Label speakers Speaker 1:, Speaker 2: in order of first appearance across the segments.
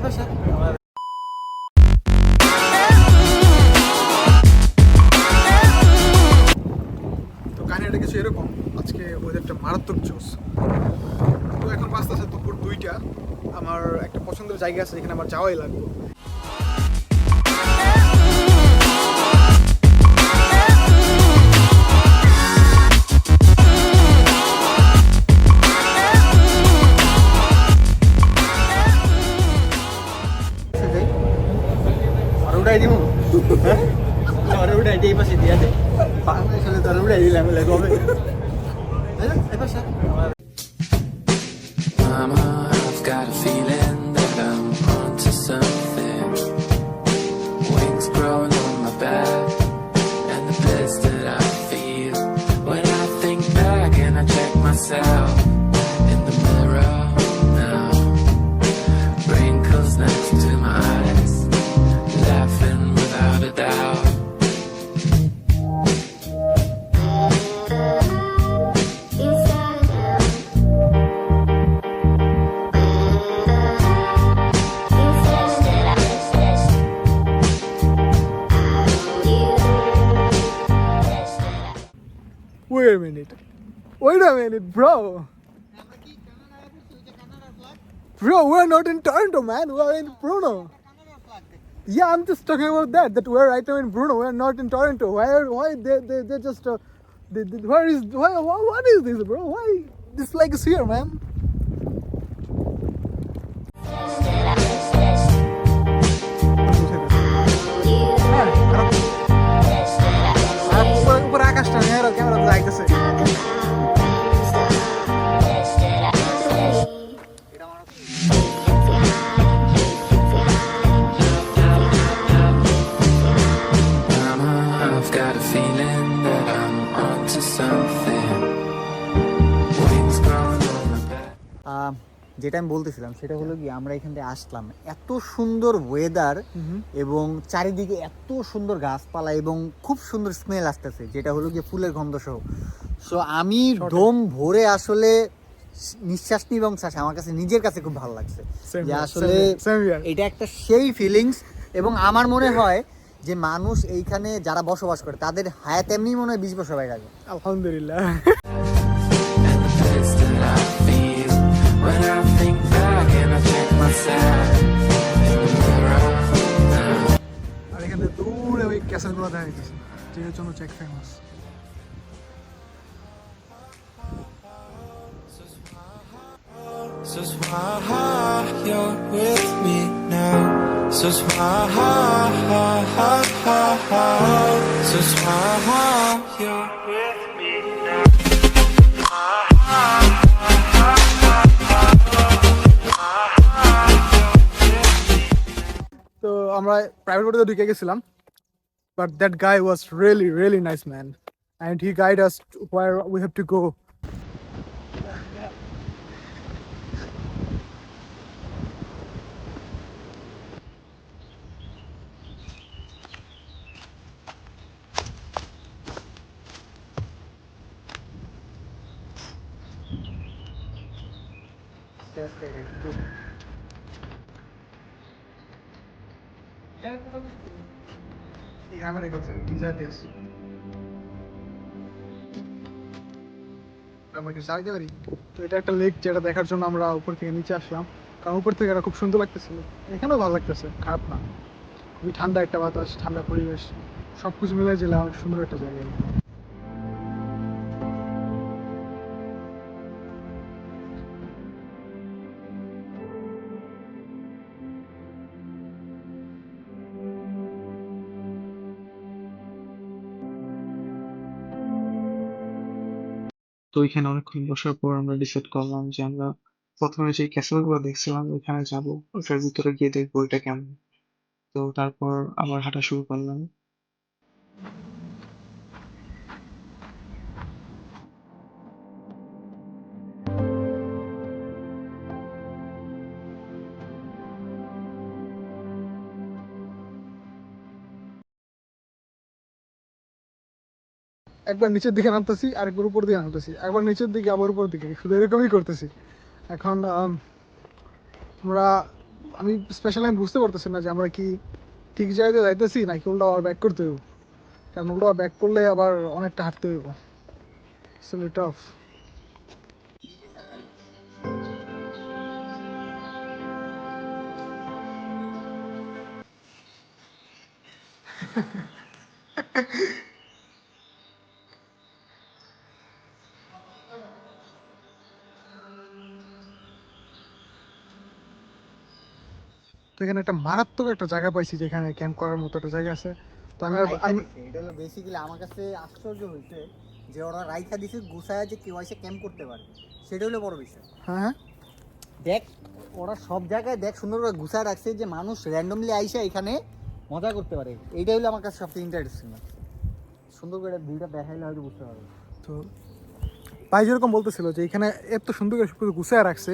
Speaker 1: তো কাহিনীটা কিছু এরকম, আজকে ওয়েদারটা মারাত্মক জোস। তো এখন বাজতেছে দুপুর 2টা। আমার একটা পছন্দের জায়গা আছে যেখানে আমার যাওয়াই লাগবে।
Speaker 2: udah ini mau udah di pas dia deh pakai selesai udah di lama lagi apa pas
Speaker 3: Mama, I've got a feeling that I'm onto something. Wings growing on my back, and the bliss that I feel when I think back and I check myself in the mirror now. Wrinkles next to my eyes, laughing without a doubt.
Speaker 1: Wait a minute, bro. Bro, we're not in Toronto, man. We're in Bruno. Yeah, I'm just talking about that we're right now in Bruno. We're not in Toronto. Why they just what is this, bro? Why this flag is here, man? উপর আকাশটা camera যাইতেছে।
Speaker 3: I've got a feeling that I'm onto something. Wings growing on my back.
Speaker 2: যেটা আমি বলতেছিলাম সেটা হলো কি, আমরা এখান থেকে আসলাম, এত সুন্দর ওয়েদার এবং চারিদিকে এত সুন্দর গাছপালা এবং খুব সুন্দর স্মেল আসতেছে, যেটা হলো কি ফুলের গন্ধ সহ। সো আমি দম ভরে আসলে নিঃশ্বাস নিই এবং আমার কাছে নিজের কাছে খুব ভালো লাগছে যে আসলে এটা একটা সেই ফিলিংস। এবং আমার মনে হয় যে মানুষ এইখানে যারা বসবাস করে তাদের হায়াত এমনি মনে হয় 20 বছর বাইরে যাবে।
Speaker 1: আলহামদুলিল্লাহ।
Speaker 3: And the bliss that I feel when I think back and I check myself in the mirror now.
Speaker 1: আর এখানে দূরে ওই ক্যাসেলগুলো দেখা যাচ্ছে, যেটার জন্য check famous.
Speaker 3: So why you're with me now? So why you're with me now?
Speaker 1: তো আমরা private বোটে ঢুকে গেছিলাম, but that guy was really nice man, and he guide us where we have to go. তো এটা একটা lake, যেটা দেখার জন্য আমরা উপর থেকে নিচে আসলাম, কারণ উপর থেকে এটা খুব সুন্দর লাগতেছিল। এখানেও ভালো লাগতেছে, খারাপ না। খুবই ঠান্ডা একটা বাতাস, ঠান্ডা পরিবেশ, সবকিছু মিলে জেলে অনেক সুন্দর একটা জায়গা। তো ওইখানে অনেকক্ষণ বসার পর আমরা ডিসাইড করলাম যে আমরা প্রথমে যে ক্যাসেলগুলো দেখছিলাম ওইখানে যাব, ওটার ভিতরে গিয়ে দেখবো এটা কেমন। তো তারপর আবার হাঁটা শুরু করলাম। একবার নিচের দিকে নামতেছি, আরেকবার উপর দিকে নামতেছি, একবার নিচের দিকে আবার উপর দিকে, শুধু এরকমই করতেছি। এখন আমরা আমি স্পেশালি আমি বুঝতে পারতেছি না যে আমরা কি ঠিক জায়গায় যাইতেছি নাকি উল্টা আবার ব্যাক করতে হইব, কারণ উল্টা ব্যাক করলে আবার অনেকটা হাঁটতে হইব। টাফ। তো এখানে একটা মারাত্মক একটা জায়গা পাইছি যেখানে ক্যাম্প করার মতো একটা জায়গা আছে। তো আমি
Speaker 2: এটা হলো বেসিক্যালি আমার কাছে আশ্চর্য হয়েছে যে ওরা রাইখা দিছে গুছায় যে কেউ এসে ক্যাম্প করতে পারবে, সেটা হলো বড় বিষয়।
Speaker 1: হ্যাঁ হ্যাঁ
Speaker 2: দেখ ওরা সব জায়গায় দেখ সুন্দর করে গুছায় রাখছে যে মানুষ র্যান্ডমলি আইসা এখানে মজা করতে পারে, এইটাই হলো আমার কাছে সবথেকে ইন্টারেস্টিং লাগছে। সুন্দর করে ভিউটা দেখাইলে হয়তো বুঝতে পারবে।
Speaker 1: তো ভাই যেরকম বলতেছিল যে এখানে এত সুন্দর করে সবকিছু গুছিয়ে রাখছে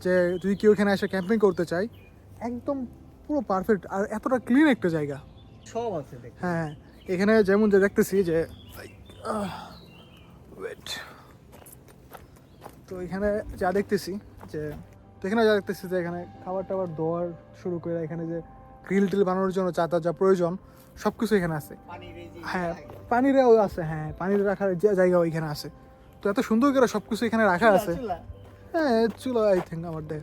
Speaker 1: যে যদি কেউ এখানে এসে ক্যাম্পিং করতে চায় একদম পুরো পারফেক্ট, আর এতটা ক্লিন একটা জায়গা।
Speaker 2: সব আছে দেখ।
Speaker 1: হ্যাঁ এখানে যেমন যে দেখতেছি যে ওয়েট, তো এখানে যা দেখতেছি যে তো এখানে যা দেখতেছি যে এখানে খাবার টাবার দেওয়ার শুরু করে এখানে যে গ্রিল টিল বানানোর জন্য যা যা প্রয়োজন সব কিছু এখানে আছে। হ্যাঁ পানিরও আছে, হ্যাঁ পানির রাখার জায়গাও এখানে আছে। তো এত সুন্দর করে সব কিছু এখানে রাখা আছে। হ্যাঁ চুলা আই থিঙ্ক আমার দেখ,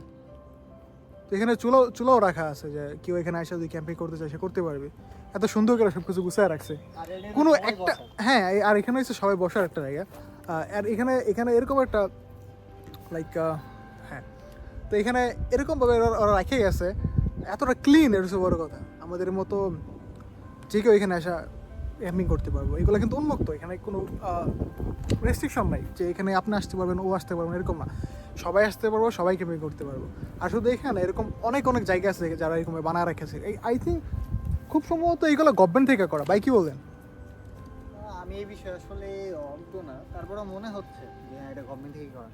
Speaker 1: তো এখানে চুলাও রাখা আছে যে কেউ এখানে এসে যদি ক্যাম্পিং করতে চায় সে করতে পারবে। এত সুন্দর করে সব কিছু গুছিয়ে রাখছে কোনো একটা। হ্যাঁ আর এখানে হচ্ছে সবাই বসার একটা জায়গা। আর এখানে এখানে এরকম একটা লাইক হ্যাঁ, তো এখানে এরকমভাবে ওরা রেখে গেছে এতটা ক্লিন, এর হচ্ছে বড় কথা। আমাদের মতো যে কেউ এখানে আসা ক্যাম্পিং করতে পারবো, এগুলো কিন্তু উন্মুক্ত, এখানে কোনো রেস্ট্রিকশন নাই যে এখানে আপনি আসতে পারবেন ও আসতে পারবেন এরকম না, সবাই আসতে পারবো, সবাই ক্যাম্পিং করতে পারবো। আর শুধু এখানে এরকম অনেক অনেক জায়গা আছে যারা এরকম বানায় রেখেছে। এই আই থিঙ্ক খুব সম্ভবত এইগুলো গভর্নমেন্ট থেকে করা, ভাই কি বলেন?
Speaker 2: আমি এই বিষয়ে আসলে অজ্ঞ না, তারপরে মনে হচ্ছে যে এটা গভর্নমেন্ট থেকে করা।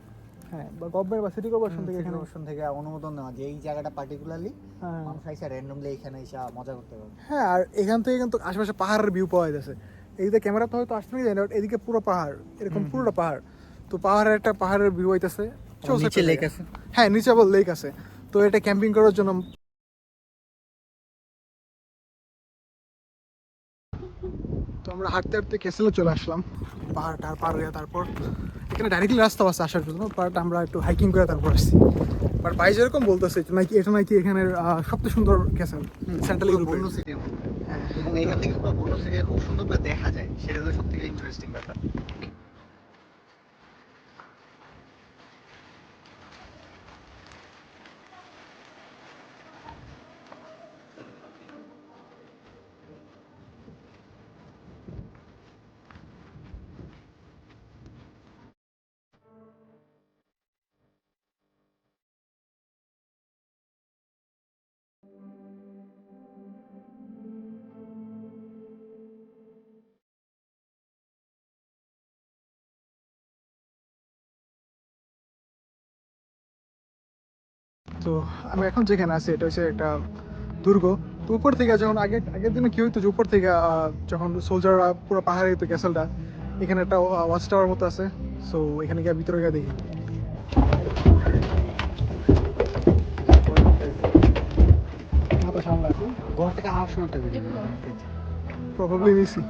Speaker 1: হ্যাঁ বা গভর্নমেন্ট বা সিটি কর্পোরেশন থেকে এখানে
Speaker 2: থেকে অনুমোদন নেওয়া যে এই জায়গাটা পার্টিকুলারলি
Speaker 1: হ্যাঁ
Speaker 2: মানুষ এসে র্যান্ডমলি এখানে এসে মজা করতে পারবে।
Speaker 1: হ্যাঁ, আর এখান থেকে কিন্তু আশেপাশে পাহাড়ের ভিউ পাওয়া যাচ্ছে। এইদিকে ক্যামেরা তো হয়তো আসতে যায় না, এদিকে পুরো পাহাড়, এরকম পুরোটা পাহাড়। তো পাহাড়ের ভিউ হইতেছে,
Speaker 2: নিচে লেক আছে।
Speaker 1: হ্যাঁ নিচে আবার লেক আছে। তো এটা ক্যাম্পিং করার জন্য। তো আমরা হাঁটতে হাঁটতে ক্যাসেলে চলে আসলাম, পাহাড়টা পার হয়ে। তারপর এখানে ডাইরেক্টলি রাস্তা আছে আসার জন্য, বাট আমরা একটু হাইকিং করে তারপর আসছি। বাট ভাই যেরকম বলতেছে এটা নাকি এখানের সবচেয়ে সুন্দর ক্যাসেল সেন্ট্রাল ইউরোপের।
Speaker 2: বন্য সিটি এবং এখান থেকে পুরো বন্য সিটি খুব সুন্দর করে দেখা যায়, সেটা হলো সব থেকে ইন্টারেস্টিং ব্যাপার।
Speaker 1: তো আমি এখন যেখানে আছি এটা হচ্ছে একটা দুর্গ। তো উপর থেকে যখন আগের দিনে কি হইতো যে উপর থেকে যখন সোলজাররা পুরো পাহাড়ে যেত ক্যাসেলটা, এখানে একটা ওয়াচ টাওয়ার মতো আছে। সো এখানে গিয়ে ভিতরে গিয়ে দেখি। মাথা সামলা আছে,
Speaker 2: ঘর থেকে আওয়াজ শোনাতে পারি।
Speaker 1: প্রবাবলি নিছি।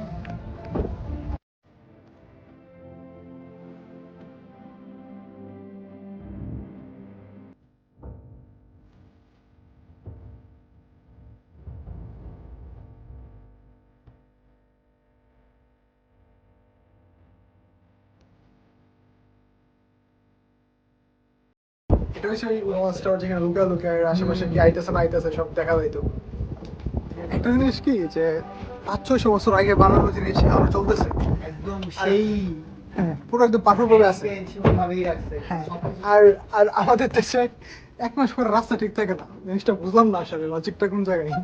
Speaker 1: এটা হচ্ছে ওই ওয়াচ টাওয়ার যেখানে লুকায় আশেপাশে কি আইতেছে না আইতেছে সব দেখা যাইতো। একটা জিনিস কি যে 500-600 বছর আগে বানানো জিনিস এখন চলতেছে
Speaker 2: একদম সেই
Speaker 1: হ্যাঁ পুরো একদম পাথর ভাবে আছে।
Speaker 2: ভাবেই রাখছে।
Speaker 1: হ্যাঁ আর আর আমাদের দেশে 1 মাস পরে রাস্তা ঠিক থাকে না, জিনিসটা বুঝলাম না আসলে লজিকটা কোন জায়গায়।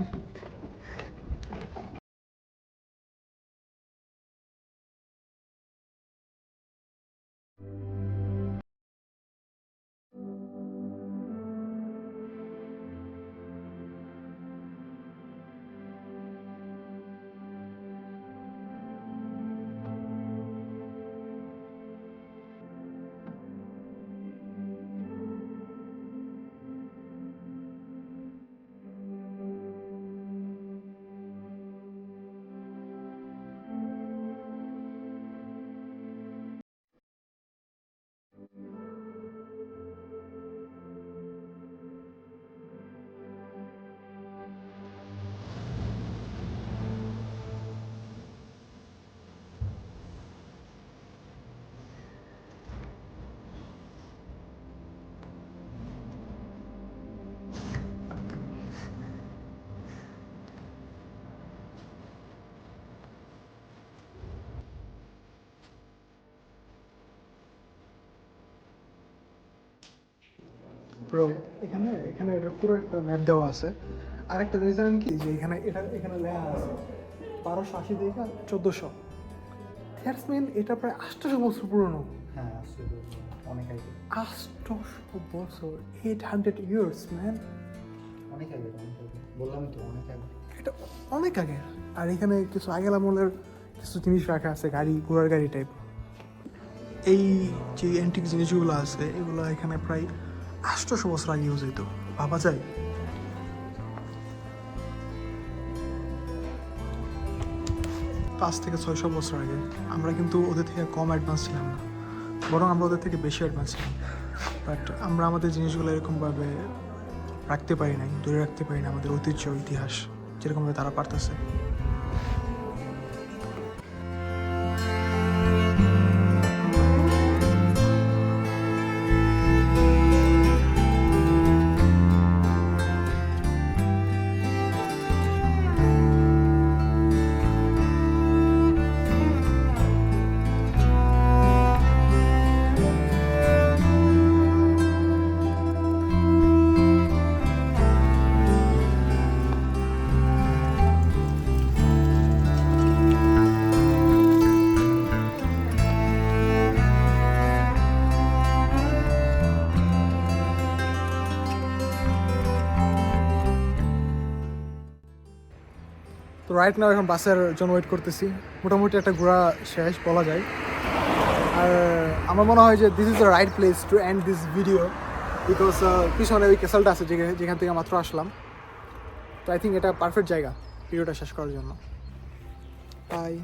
Speaker 1: ব্রো এখানে এখানে এটা পুরো একটা ম্যাপ দেওয়া আছে। আরেকটা জিনিস জানেন কি, যে এখানে এখানে লেখা আছে 1280 থেকে 1400। দ্যাটস মিন এটা প্রায় 800 বছর পুরনো।
Speaker 2: হ্যাঁ আসলে অনেক আগে,
Speaker 1: 800 বছর, 800 ইয়ার্স ম্যান।
Speaker 2: অনেক আগে, বললাম তো অনেক আগে।
Speaker 1: এটা অনেক আগে। আর এখানে কিছু আগের আমলের কিছু জিনিস রাখা আছে, গাড়ি, ঘোড়ার গাড়ি টাইপ। এই যে অ্যান্টিক জিনিসগুলো আছে এগুলো এখানে প্রায় 800 বছর আগে ইউজ হইতো, ভাবা যায়? 5 থেকে 600 বছর আগে। আমরা কিন্তু ওদের থেকে কম অ্যাডভান্স ছিলাম না, বরং আমরা ওদের থেকে বেশি অ্যাডভান্স ছিলাম। বাট আমরা আমাদের জিনিসগুলো এরকমভাবে রাখতে পারি নাই, ধরে রাখতে পারি না আমাদের ঐতিহ্য, ইতিহাস যেরকমভাবে তারা পারতেছে। তো রাইট নাও এখন বাসের জন্য ওয়েট করতেছি। মোটামুটি একটা ঘোরা শেষ বলা যায়। আর আমার মনে হয় যে this is the right place to end this video, because পিছনে ওই ক্যাসেলটা আছে যেখান থেকে মাত্র আসলাম। তো আই থিঙ্ক এটা পারফেক্ট জায়গা ভিডিওটা শেষ করার জন্য। বাই।